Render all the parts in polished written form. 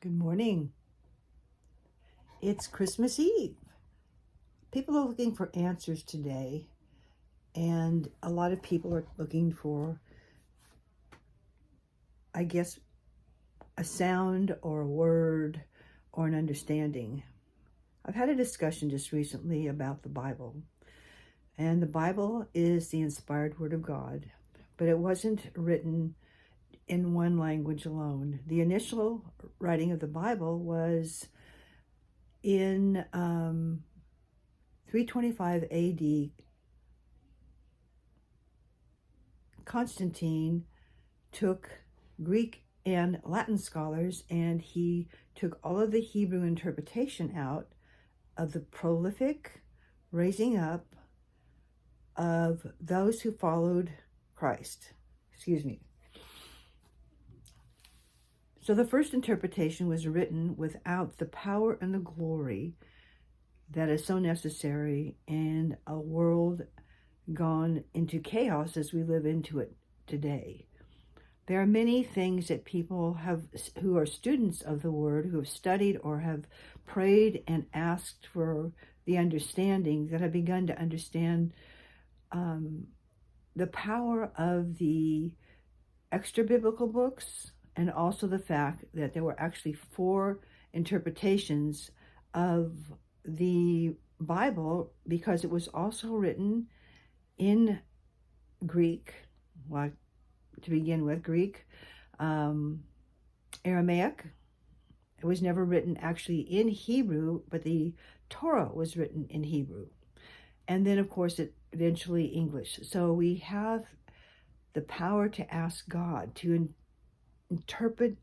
Good morning. It's Christmas Eve. People are looking for answers today, and a lot of people are looking for, I guess, a sound or a word or an understanding. I've had a discussion just recently about the Bible, and the Bible is the inspired Word of God, but it wasn't written in one language alone. The initial writing of the Bible was in 325 AD. Constantine took Greek and Latin scholars and he took all of the Hebrew interpretation out of the prolific raising up of those who followed Christ. So the first interpretation was written without the power and the glory that is so necessary in a world gone into chaos as we live into it today. There are many things that people have who are students of the Word, who have studied or have prayed and asked for the understanding, that have begun to understand the power of the extra biblical books, and also the fact that there were actually 4 interpretations of the Bible, because it was also written in Greek, well, to begin with, Greek, Aramaic. It was never written actually in Hebrew, but the Torah was written in Hebrew. And then, of course, it eventually English. So we have the power to ask God to interpret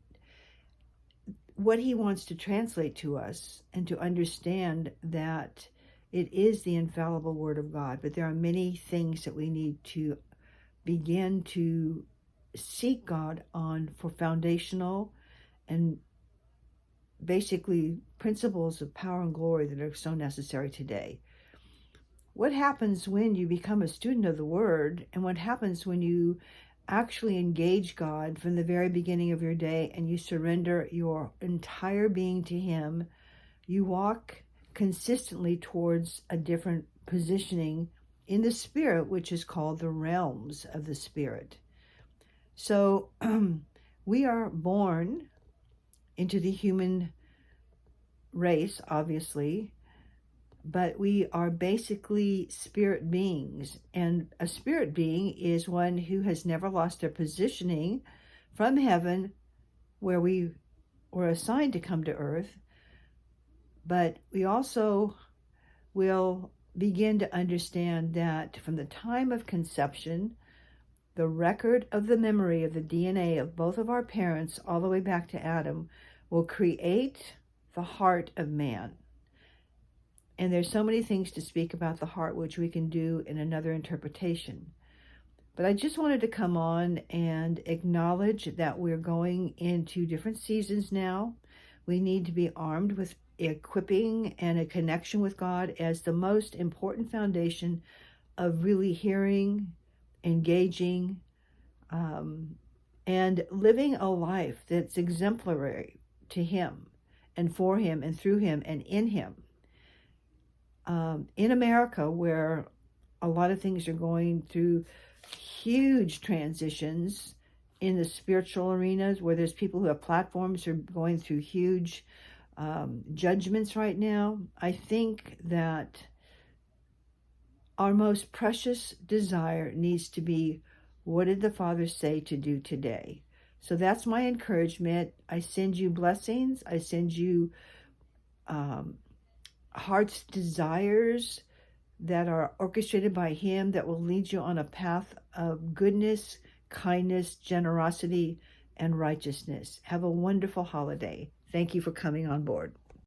what he wants to translate to us, and to understand that it is the infallible Word of God. But there are many things that we need to begin to seek God on for foundational and basically principles of power and glory that are so necessary today. What happens when you become a student of the Word, and what happens when you actually engage God from the very beginning of your day and you surrender your entire being to him? You walk consistently towards a different positioning in the Spirit, which is called the realms of the Spirit. So we are born into the human race, obviously, but we are basically spirit beings. And a spirit being is one who has never lost their positioning from heaven, where we were assigned to come to earth. But we also will begin to understand that from the time of conception, the record of the memory of the DNA of both of our parents, all the way back to Adam, will create the heart of man. And there's so many things to speak about the heart, which we can do in another interpretation. But I just wanted to come on and acknowledge that we're going into different seasons now. We need to be armed with equipping and a connection with God as the most important foundation of really hearing, engaging, and living a life that's exemplary to him and for him and through him and in him. In America, where a lot of things are going through huge transitions in the spiritual arenas, where there's people who have platforms who are going through huge judgments right now, I think that our most precious desire needs to be, what did the Father say to do today? So that's my encouragement. I send you blessings. I send you heart's desires that are orchestrated by him, that will lead you on a path of goodness, kindness, generosity, and righteousness. Have a wonderful holiday. Thank you for coming on board.